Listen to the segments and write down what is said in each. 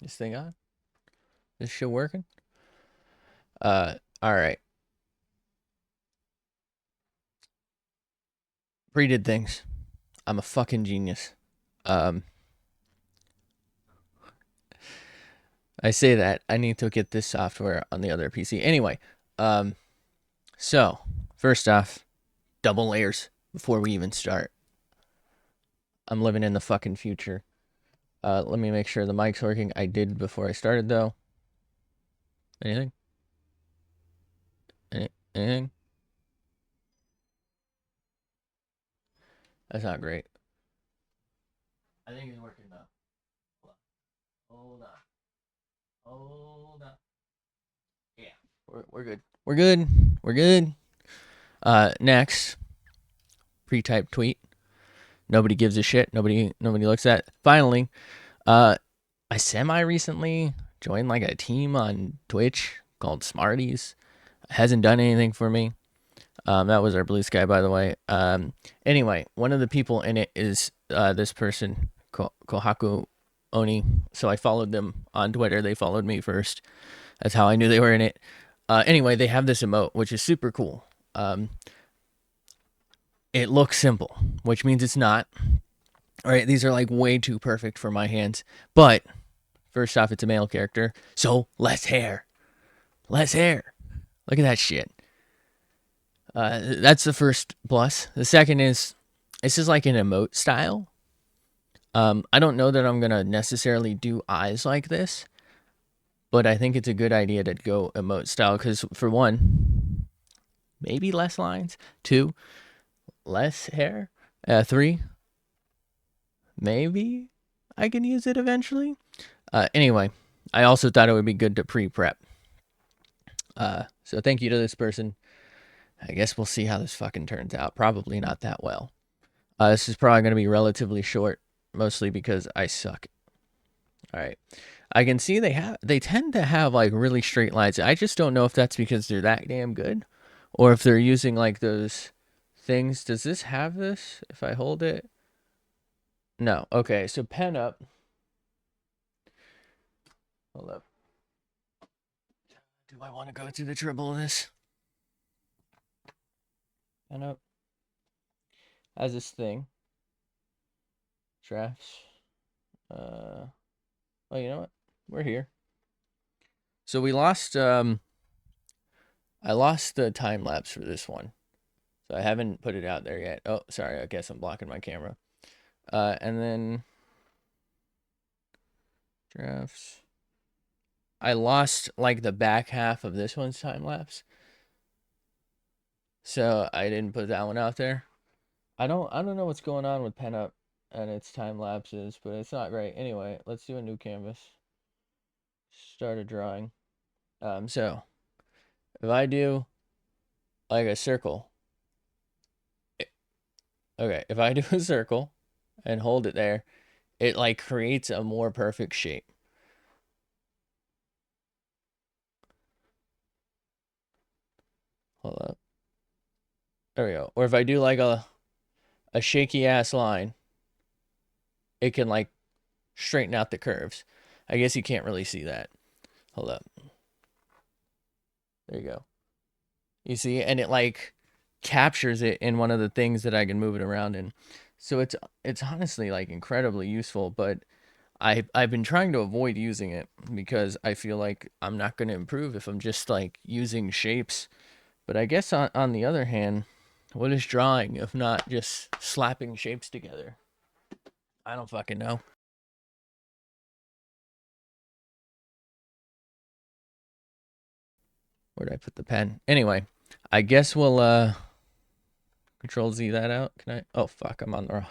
This thing on? This shit working? All right. Pre-did things. I'm a fucking genius. Um, I say that I need to get this software on the other PC. Anyway, um, so first off, double layers before we even start. I'm living in the fucking future. Let me make sure the mic's working. I did before I started though. Anything? Anything? That's not great. I think it's working though. Hold on. Hold on. Yeah, we're good. We're good. We're good. Next, pre-typed tweet. Nobody gives a shit. Nobody looks at. Finally, I semi recently joined like a team on Twitch called Smarties. Hasn't done anything for me. That was our blue sky, by the way. Anyway, one of the people in it is this person, Kohaku Oni. So I followed them on Twitter. They followed me first. That's how I knew they were in it. Anyway, they have this emote, which is super cool. It looks simple, which means it's not. All right, these are like way too perfect for my hands. But first off, it's a male character, so less hair. Less hair. Look at that shit. That's the first plus. The second is this is like an emote style. I don't know that I'm gonna necessarily do eyes like this, but I think it's a good idea to go emote style because for one, maybe less lines. Two, less hair. Three, maybe I can use it eventually. Anyway, I also thought it would be good to pre-prep. So thank you to this person. I guess we'll see how this fucking turns out. Probably not that well. This is probably going to be relatively short, mostly because I suck. All right. I can see they tend to have like really straight lines. I just don't know if that's because they're that damn good or if they're using like those things. Does this have this if I hold it? No. Okay, so pen up. Hold up. Do I want to go through the trouble of this? Pen up. Has this thing. Drafts. Oh, you know what? We're here. So we lost I lost the time lapse for this one. So I haven't put it out there yet. Oh, sorry. I guess I'm blocking my camera. And then drafts. I lost like the back half of this one's time lapse. So I didn't put that one out there. I don't know what's going on with pen up and its time lapses, but it's not great. Anyway, let's do a new canvas. Start a drawing. So if I do like a circle, okay, if I do a circle and hold it there, it like creates a more perfect shape. Hold up. There we go. Or if I do like a shaky ass line, it can like straighten out the curves. I guess you can't really see that. Hold up. There you go. You see, and it like captures it in one of the things that I can move it around in. So it's honestly like incredibly useful, but I've been trying to avoid using it because I feel like I'm not going to improve if I'm just like using shapes. But I guess on the other hand, what is drawing if not just slapping shapes together? I don't fucking know. Where did I put the pen? Anyway, I guess we'll control Z that out. Can I? Oh fuck, I'm on the wrong.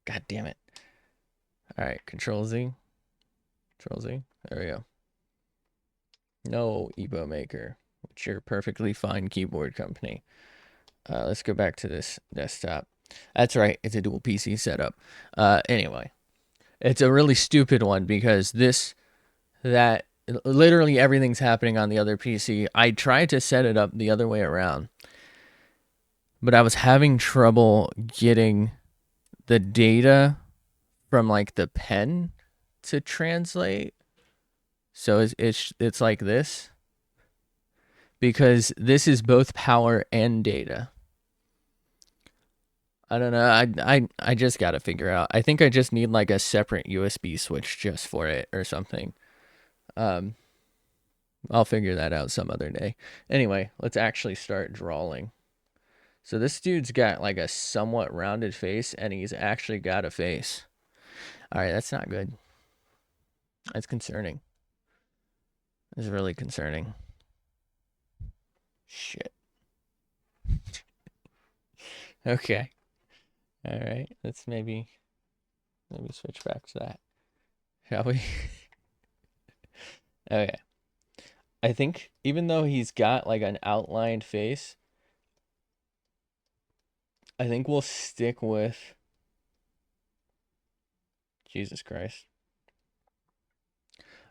God damn it. All right, control Z. Control Z. There we go. No Ebo Maker, which you're perfectly fine keyboard company. Let's go back to this desktop. That's right, it's a dual PC setup. Anyway, it's a really stupid one because that literally everything's happening on the other PC. I tried to set it up the other way around, but I was having trouble getting the data from like the pen to translate. So it's like this. Because this is both power and data. I don't know. I just got to figure out. I think I just need like a separate USB switch just for it or something. I'll figure that out some other day. Anyway, let's actually start drawing. So this dude's got like a somewhat rounded face, and he's actually got a face. All right, that's not good. That's concerning. It's really concerning. Shit. Okay. All right. Let's maybe switch back to that. Shall we? Okay. I think even though he's got like an outlined face, I think we'll stick with Jesus Christ.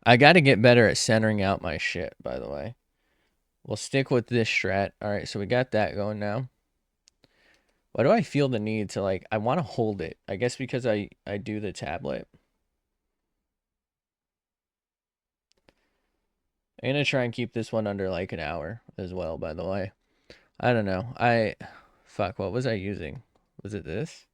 I got to get better at centering out my shit, by the way. We'll stick with this strat. All right, so we got that going now. Why do I feel the need to like, I want to hold it? I guess because I do the tablet. I'm going to try and keep this one under like an hour as well, by the way. I don't know. Fuck, what was I using? Was it this?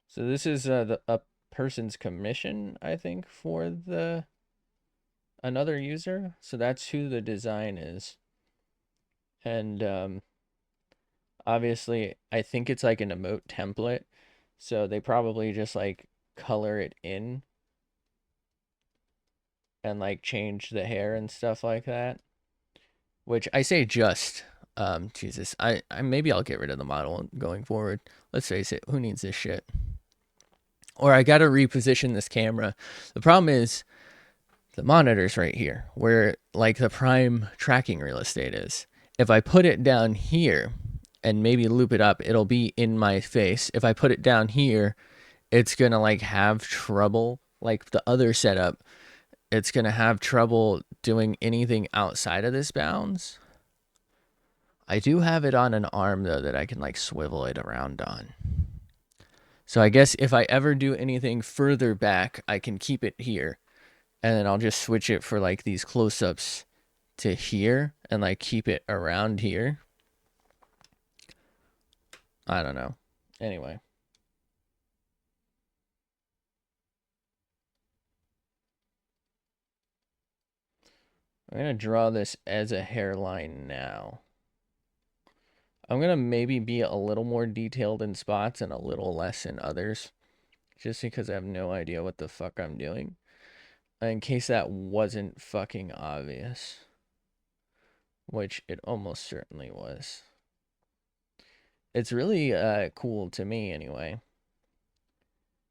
So this is a person's commission, I think, for another user. So that's who the design is. And obviously, I think it's like an emote template. So they probably just like color it in and like change the hair and stuff like that. Which I say just, Jesus, I maybe I'll get rid of the model going forward. Let's face it, who needs this shit? Or I gotta reposition this camera. The problem is the monitor's right here, where like the prime tracking real estate is. If I put it down here and maybe loop it up, it'll be in my face. If I put it down here, it's gonna like have trouble, like the other setup. It's gonna have trouble doing anything outside of this bounds. I do have it on an arm though that I can like swivel it around on. So I guess if I ever do anything further back, I can keep it here. And then I'll just switch it for like these close-ups to here and like keep it around here. I don't know. Anyway. I'm going to draw this as a hairline now. I'm going to maybe be a little more detailed in spots and a little less in others. Just because I have no idea what the fuck I'm doing. In case that wasn't fucking obvious. Which it almost certainly was. It's really cool to me anyway.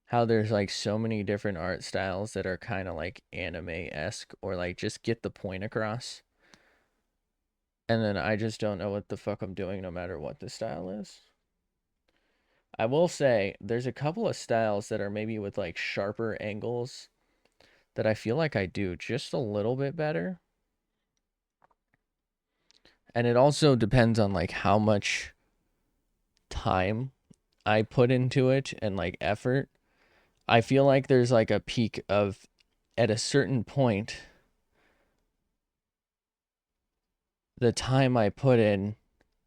How there's like so many different art styles that are kind of like anime-esque or like just get the point across. And then I just don't know what the fuck I'm doing no matter what the style is. I will say there's a couple of styles that are maybe with like sharper angles that I feel like I do just a little bit better. And it also depends on like how much time I put into it and like effort. I feel like there's like a peak of at a certain point, the time I put in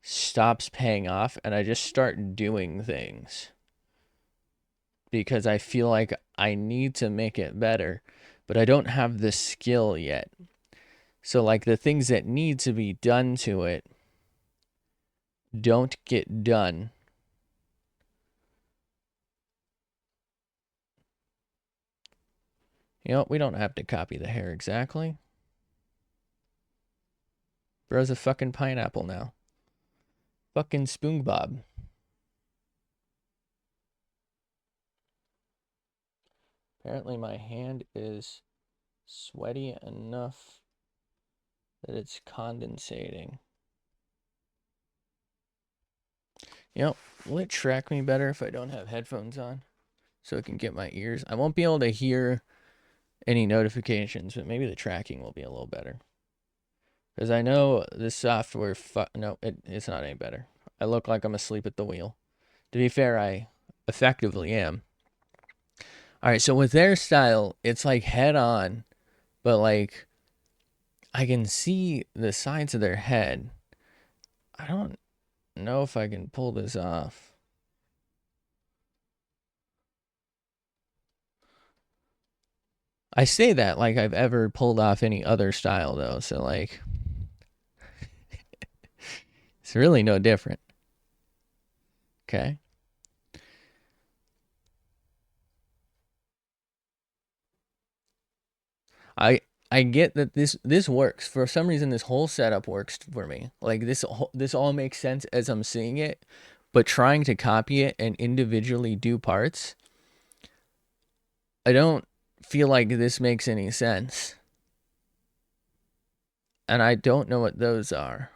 stops paying off and I just start doing things because I feel like I need to make it better, but I don't have the skill yet. So like the things that need to be done to it don't get done. You know, we don't have to copy the hair exactly. Bro's a fucking pineapple now. Fucking SpongeBob. Apparently my hand is sweaty enough that it's condensating. You know, will it track me better if I don't have headphones on? So it can get my ears. I won't be able to hear any notifications, but maybe the tracking will be a little better. Because I know this software, no, it's not any better. I look like I'm asleep at the wheel. To be fair, I effectively am. All right, so with their style, it's like head on, but like I can see the sides of their head. I don't know if I can pull this off. I say that like I've ever pulled off any other style though, so like it's really no different. Okay. I I get that this works. For some reason this whole setup works for me. Like this all makes sense as I'm seeing it, but trying to copy it and individually do parts, I don't feel like this makes any sense. And I don't know what those are.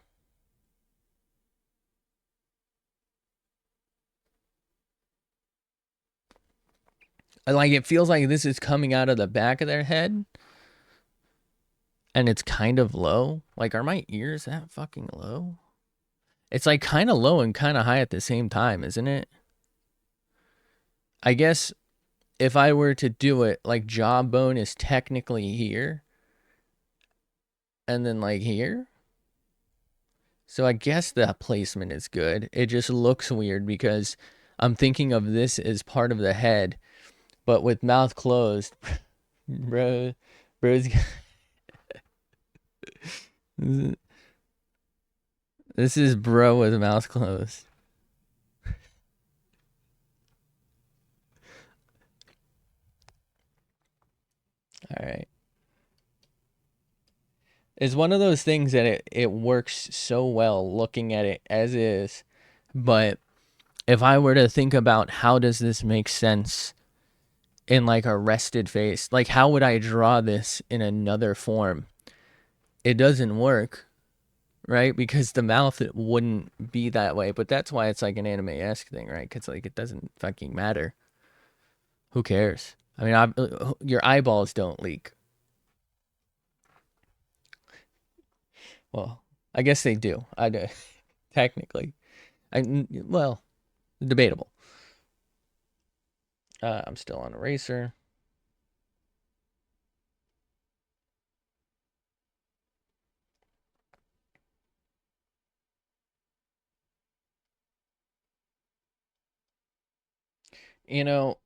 Like it feels like this is coming out of the back of their head and it's kind of low. Like are my ears that fucking low? It's like kind of low and kind of high at the same time, isn't it? I guess if I were to do it, like jawbone is technically here and then like here. So I guess that placement is good. It just looks weird because I'm thinking of this as part of the head, but with mouth closed, bro, bro's. This is bro with mouth closed. All right. It's one of those things that it works so well looking at it as is, but if I were to think about how does this make sense in like a rested face, like how would I draw this in another form? It doesn't work, right? Because the mouth it wouldn't be that way, but that's why it's like an anime-esque thing, right? Because like it doesn't fucking matter. Who cares? I mean, your eyeballs don't leak. Well, I guess they do. I do technically. Well, debatable. I'm still on eraser. You know,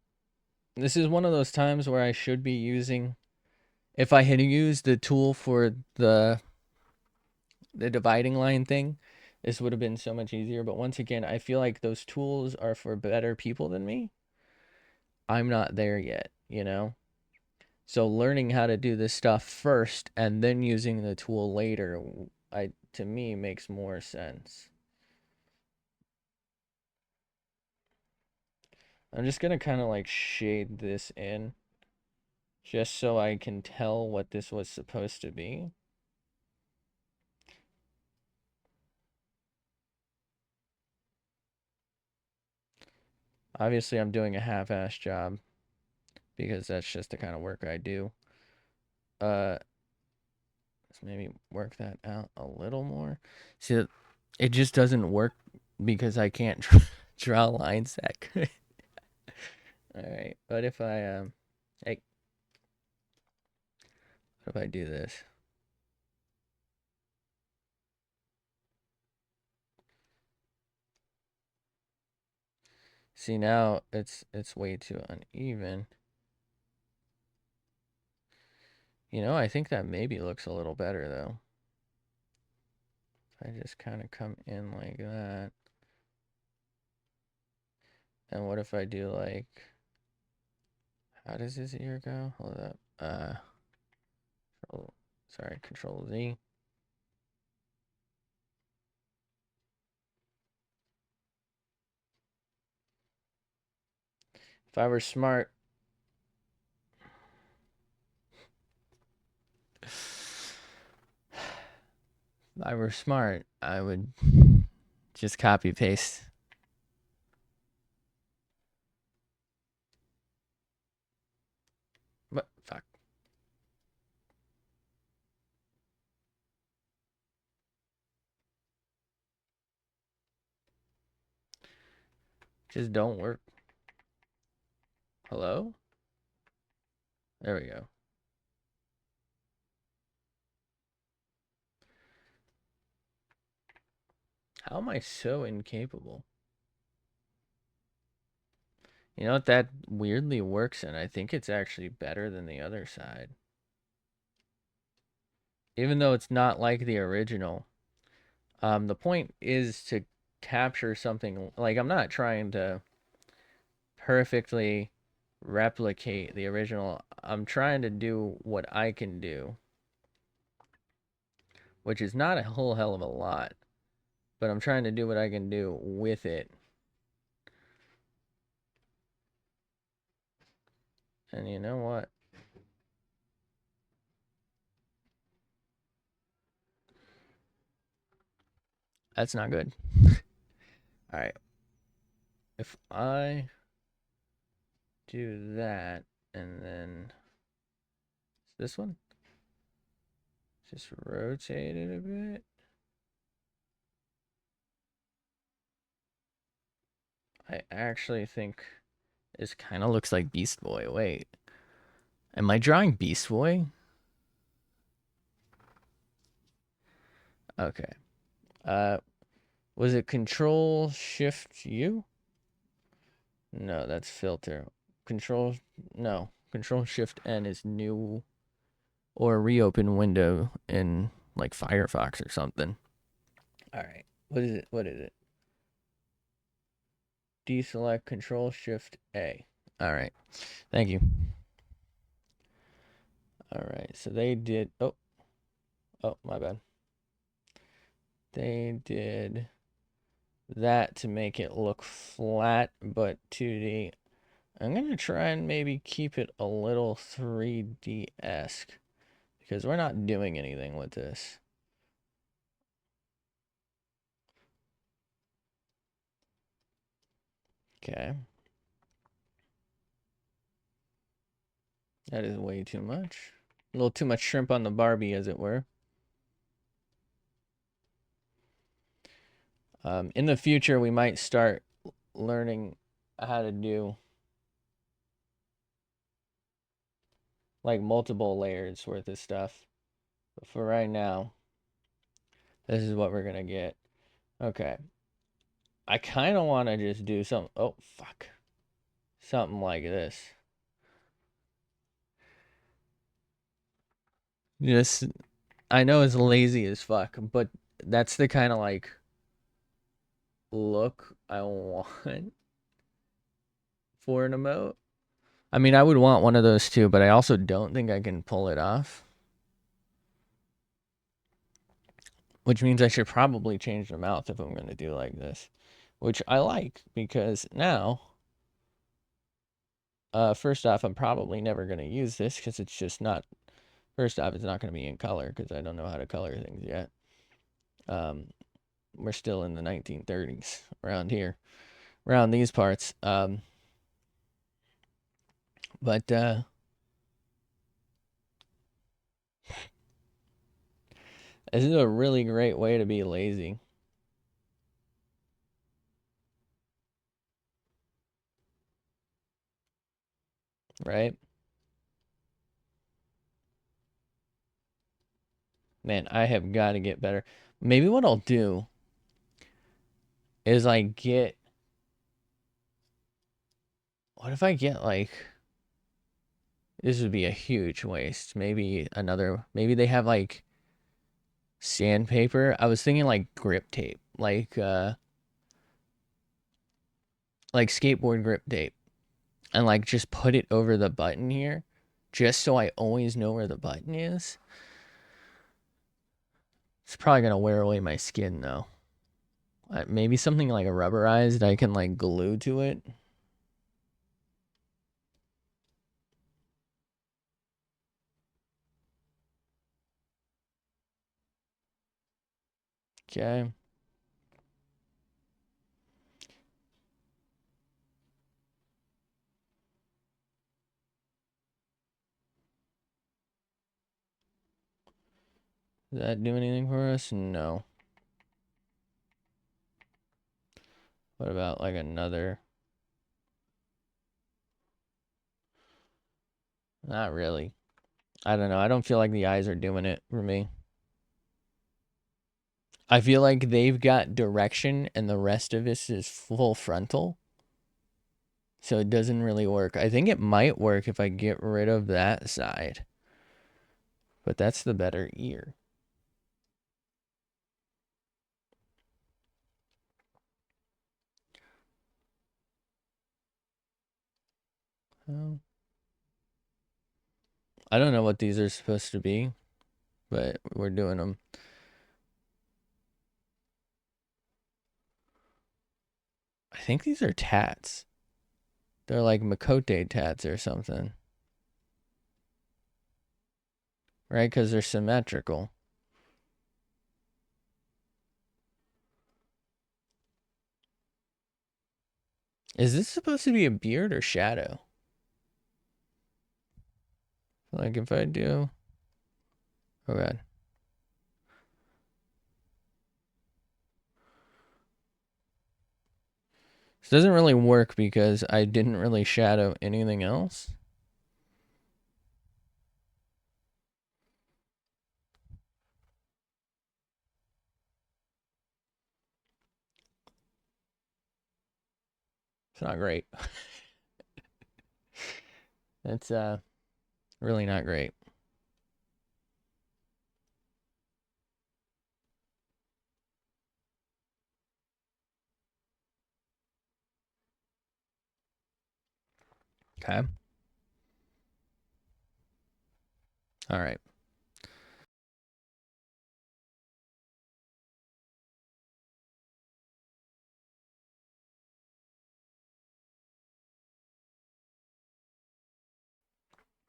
this is one of those times where I should be using. If I had used the tool for the dividing line thing, this would have been so much easier. But once again, I feel like those tools are for better people than me. I'm not there yet, you know? So learning how to do this stuff first and then using the tool later, to me makes more sense. I'm just gonna kind of like shade this in just so I can tell what this was supposed to be. Obviously, I'm doing a half-ass job because that's just the kind of work I do. Let's maybe work that out a little more. See, it just doesn't work because I can't draw lines that good. All right, but if I hey, what if I do this? See now it's way too uneven. You know, I think that maybe looks a little better though. If I just kind of come in like that. And what if I do like, how does this ear go? Hold up. Control Z. If I were smart, I would just copy paste. But fuck. just don't work. Hello? There we go. How am I so incapable? You know what that weirdly works in? I think it's actually better than the other side. Even though it's not like the original. The point is to capture something. Like, I'm not trying to perfectly replicate the original. I'm trying to do what I can do, which is not a whole hell of a lot, but I'm trying to do what I can do with it. And you know what? That's not good. All right. If I do that and then this one, just rotate it a bit. I actually think this kind of looks like Beast Boy. Wait. Am I drawing Beast Boy? Okay. Was it Control Shift U? No, that's filter. Control Shift N is new or reopen window in like Firefox or something. All right. What is it? What is it? Deselect Control Shift A. All right. Thank you. All right. So they did. Oh, my bad. They did that to make it look flat but 2D. I'm going to try and maybe keep it a little 3D-esque because we're not doing anything with this. Okay. That is way too much. A little too much shrimp on the Barbie, as it were. In the future, we might start learning how to do like multiple layers worth of stuff. But for right now, this is what we're going to get. Okay. I kind of want to just do something. Oh, fuck. Something like this. Just, I know it's lazy as fuck, but that's the kind of like look I want for an emote. I mean, I would want one of those too, but I also don't think I can pull it off. Which means I should probably change the mouth if I'm going to do like this. Which I like, because now, first off, I'm probably never going to use this, because it's just not, first off, it's not going to be in color, because I don't know how to color things yet. We're still in the 1930s, around here, around these parts. But, this is a really great way to be lazy. Right? Man, I have got to get better. Maybe what I'll do is I get, what if I get like, this would be a huge waste. Maybe they have like sandpaper. I was thinking like grip tape, like skateboard grip tape, and like just put it over the button here, just so I always know where the button is. It's probably gonna wear away my skin though. Maybe something like a rubberized I can like glue to it. Okay. Does that do anything for us? No. What about like another? Not really. I don't know. I don't feel like the eyes are doing it for me. I feel like they've got direction and the rest of this is full frontal. So it doesn't really work. I think it might work if I get rid of that side. But that's the better ear. Oh. I don't know what these are supposed to be, but we're doing them. I think these are tats. They're like Makote tats or something. Right? Because they're symmetrical. Is this supposed to be a beard or shadow? Like if I do... Oh god. This doesn't really work because I didn't really shadow anything else. It's not great. It's really not great. Okay. All right.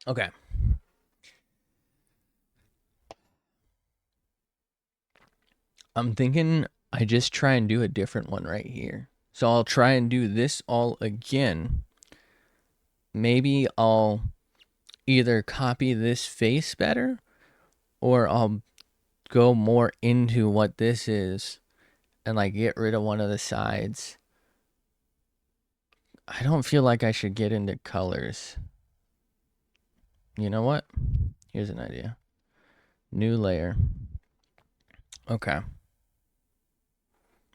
Okay. I'm thinking I just try and do a different one right here. So I'll try and do this all again. Maybe I'll either copy this face better or I'll go more into what this is and like get rid of one of the sides. I don't feel like I should get into colors. You know what? Here's an idea. New layer. Okay.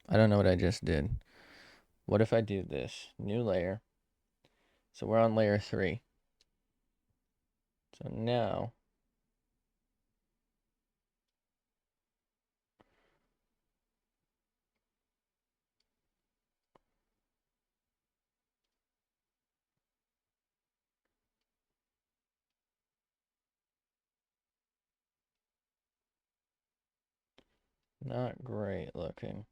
I don't know what I just did. What if I do this? New layer. So we're on layer 3. So now not great looking.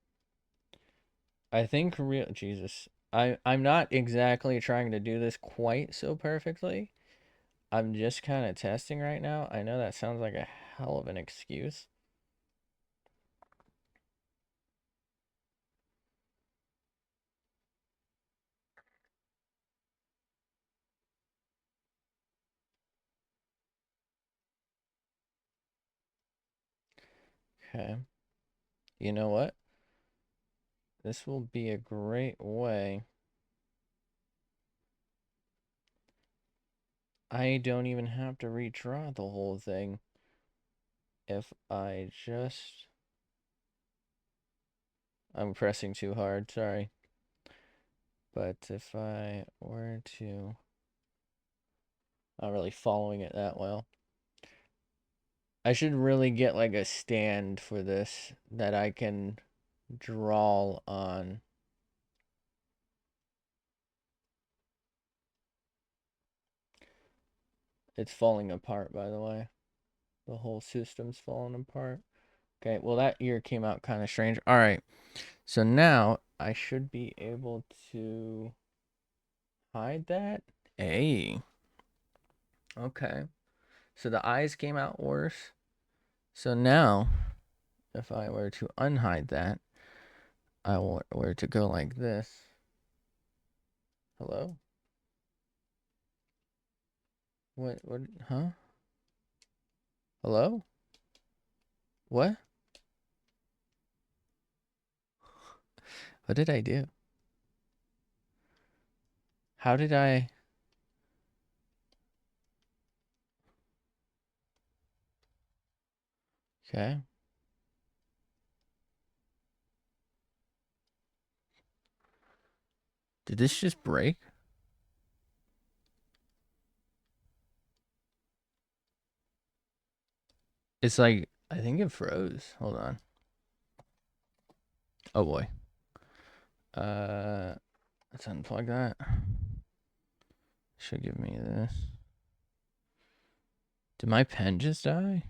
I think Jesus. I'm not exactly trying to do this quite so perfectly. I'm just kind of testing right now. I know that sounds like a hell of an excuse. Okay. You know what? This will be a great way. I don't even have to redraw the whole thing. If I just... I'm pressing too hard, sorry. But if I were to... Not really following it that well. I should really get like a stand for this that I can draw on. It's falling apart, by the way. The whole system's falling apart. Okay, well, that ear came out kind of strange. All right, so now I should be able to hide that. Hey. Okay. So the eyes came out worse. So now, if I were to unhide that, I were to go like this. Hello? What, huh? Hello? What? What did I do? How did I... Okay. Did this just break? It's like, I think it froze. Hold on. Oh boy. Let's unplug that. Should give me this. Did my pen just die?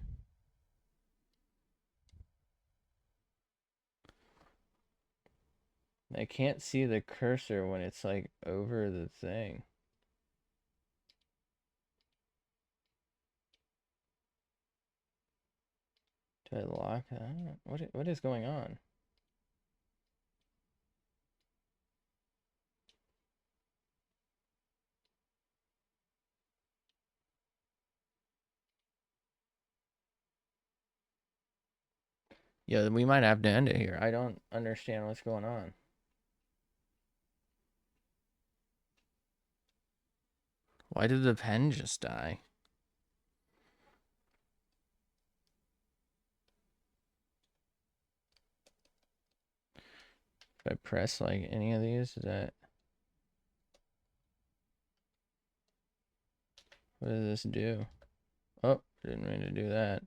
I can't see the cursor when it's like over the thing. Do I lock that? What is going on? Yeah, we might have to end it here. I don't understand what's going on. Why did the pen just die? If I press like any of these, is that... What does this do? Oh, didn't mean to do that.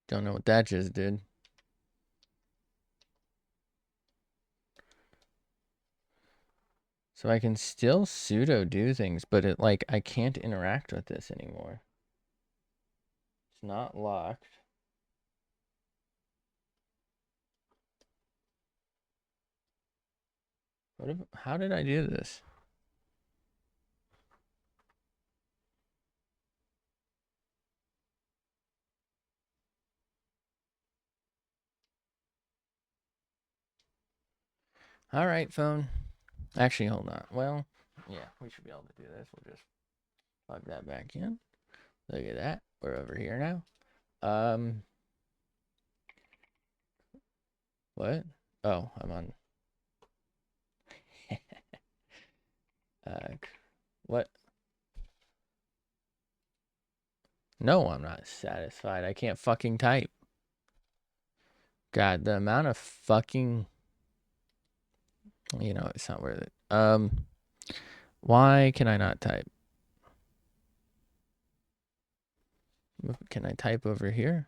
Don't know what that just did. So I can still sudo do things, but it like I can't interact with this anymore. It's not locked. How did I do this? All right, phone. Actually, hold on. Well, yeah, we should be able to do this. We'll just plug that back in. Look at that. We're over here now. What? Oh, I'm on. What? No, I'm not satisfied. I can't fucking type. God, the amount of fucking... You know, it's not worth it. Why can I not type? Can I type over here?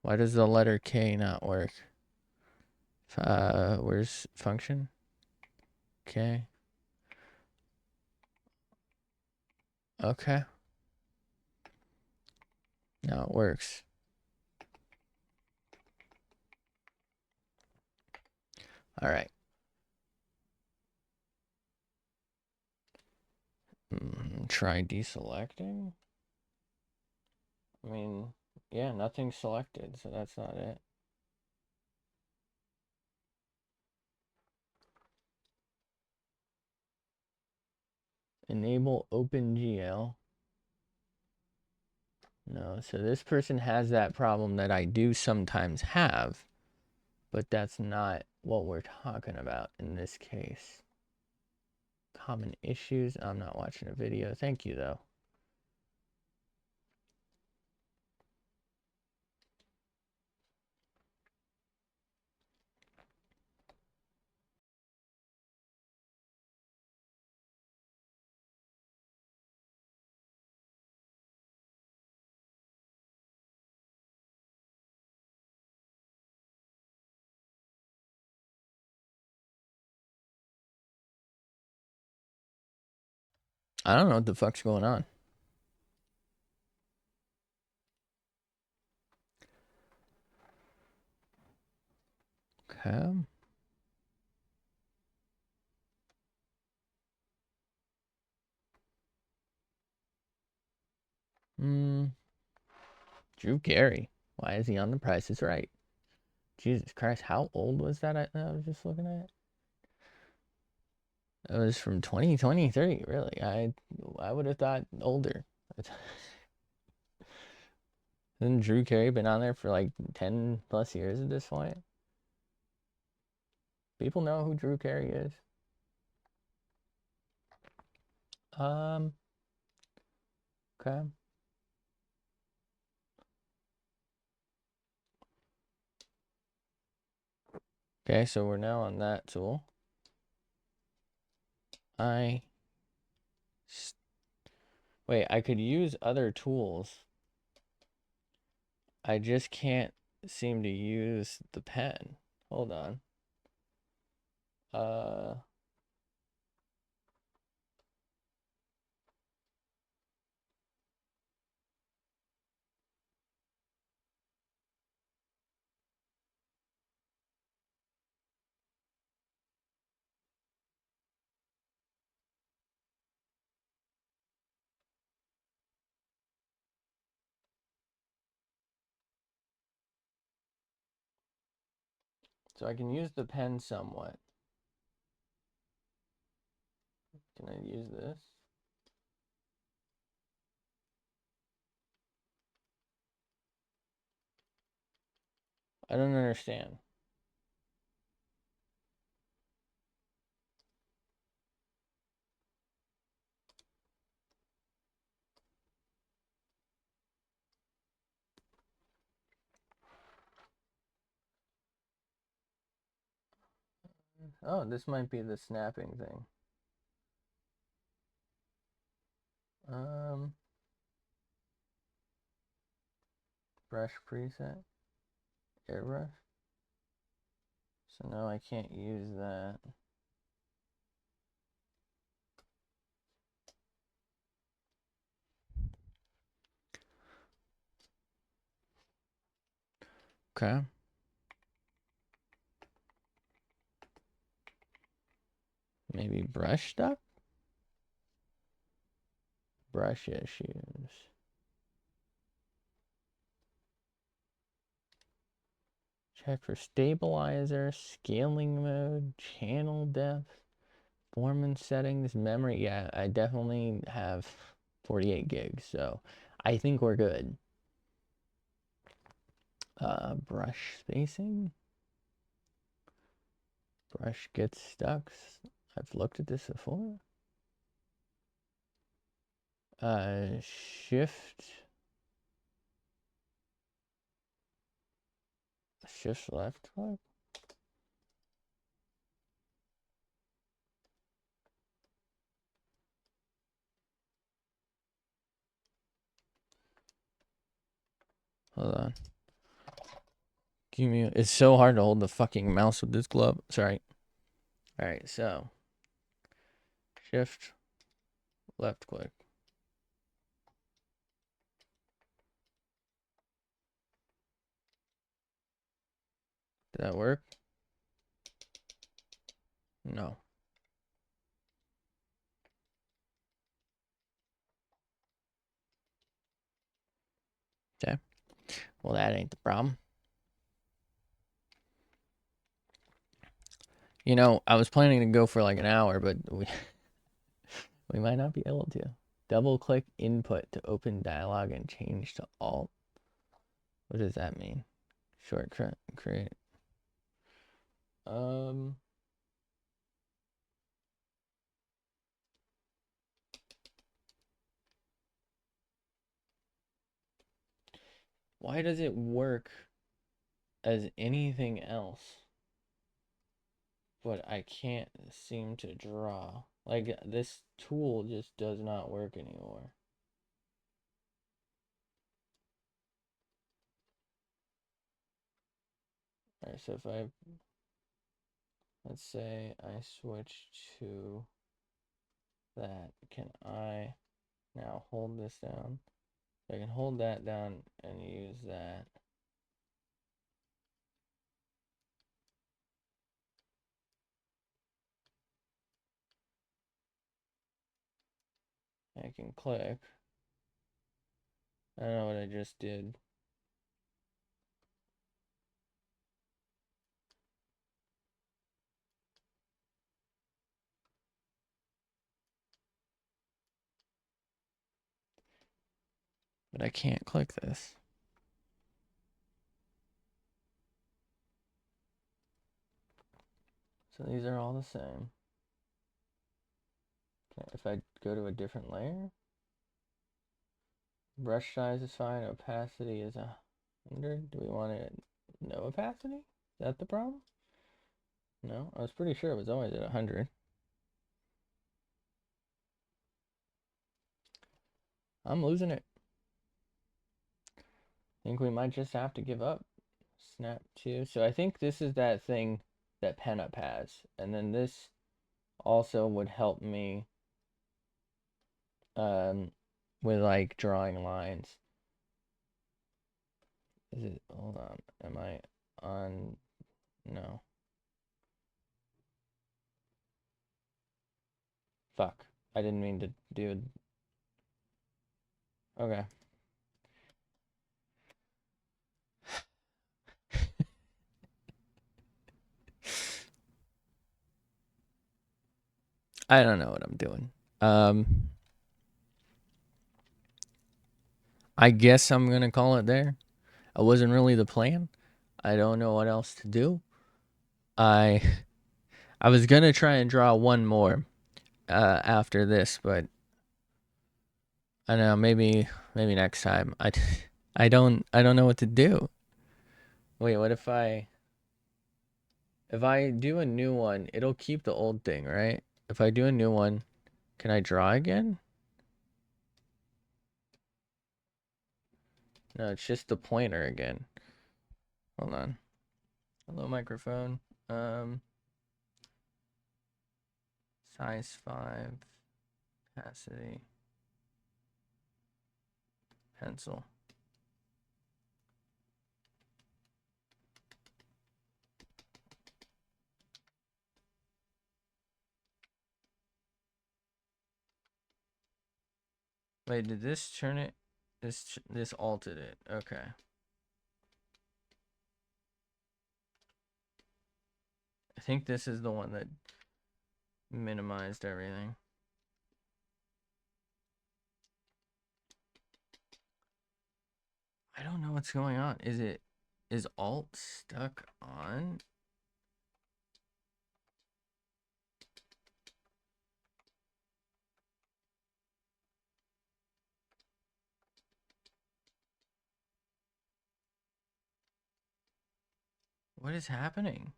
Why does the letter K not work? Where's function? K. Okay. Now it works. All right. Try deselecting. I mean, yeah, nothing's selected, so that's not it. Enable OpenGL. No, so this person has that problem that I do sometimes have, but that's not what we're talking about in this case. Common issues. I'm not watching a video. Thank you, though. I don't know what the fuck's going on. Okay. Drew Carey. Why is he on The Price is Right? Jesus Christ, how old was that I was just looking at? It was from 2023, really. I would have thought older. Hasn't Drew Carey been on there for like 10 plus years at this point? People know who Drew Carey is. Okay. Okay, so we're now on that tool. Wait, I could use other tools. I just can't seem to use the pen. Hold on. So I can use the pen somewhat. Can I use this? I don't understand. Oh, this might be the snapping thing. Brush preset, airbrush. So now I can't use that. Okay. Maybe brush stuff? Brush issues. Check for stabilizer, scaling mode, channel depth, performance settings, memory. Yeah, I definitely have 48 gigs, so I think we're good. Brush spacing. Brush gets stuck. I've looked at this before. Shift left click. Hold on. Give me. It's so hard to hold the fucking mouse with this glove. Sorry. All right, so shift left click. Did that work? No. Okay. Well, that ain't the problem. You know, I was planning to go for like an hour, but we might not be able to. Double click input to open dialog and change to alt. What does that mean? Shortcut create. Why does it work as anything else, but I can't seem to draw? Like, this tool just does not work anymore. Alright, so if I, let's say I switch to that, can I now hold this down? I can hold that down and use that. I can click. I don't know what I just did. But I can't click this. So these are all the same. If I go to a different layer, brush size is fine. Opacity is 100. Do we want it no opacity? Is that the problem? No, I was pretty sure it was always at 100. I'm losing it. I think we might just have to give up. Snap 2. So I think this is that thing that PenUp has. And then this also would help me with like drawing lines. Is it, hold on, am I on? No. Fuck, I didn't mean to do. Okay. I don't know what I'm doing. I guess I'm gonna call it there. It wasn't really the plan. I don't know what else to do. I was gonna try and draw one more after this, but I don't know, maybe next time. I don't know what to do. Wait, what if I do a new one, it'll keep the old thing, right? If I do a new one, can I draw again? No, it's just the pointer again. Hold on. Hello, microphone. Size 5, opacity, pencil. Wait, did this turn it? This altered it. Okay. I think this is the one that minimized everything. I don't know what's going on. Is Alt stuck on? What is happening?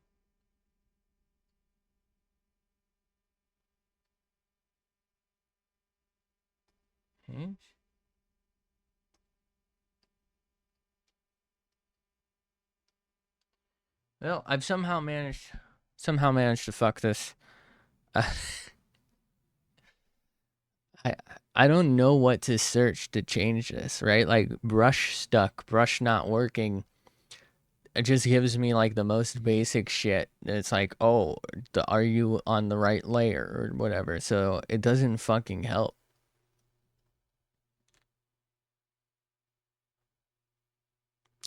Hinge? Well, I've somehow managed to fuck this. I don't know what to search to change this, right? Like brush stuck, brush not working. It just gives me like the most basic shit. It's like, oh, are you on the right layer or whatever? So it doesn't fucking help.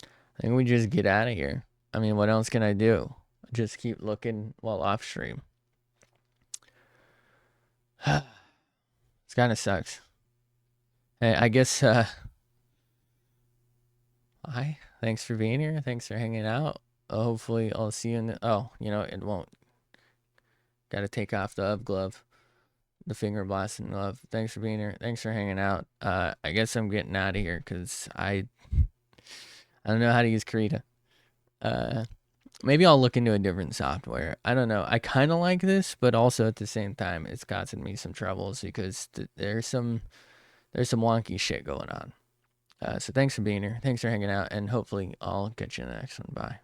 I think we just get out of here. I mean, what else can I do? Just keep looking while off stream. It kind of sucks. Hey, I guess, hi. Thanks for being here. Thanks for hanging out. Hopefully I'll see you in the, oh, you know, it won't. Got to take off the glove. The finger blasting glove. Thanks for being here. Thanks for hanging out. I guess I'm getting out of here because I don't know how to use KRITA. Maybe I'll look into a different software. I don't know. I kind of like this, but also at the same time, it's gotten me some troubles because there's some wonky shit going on. So thanks for being here. Thanks for hanging out, and hopefully I'll catch you in the next one. Bye.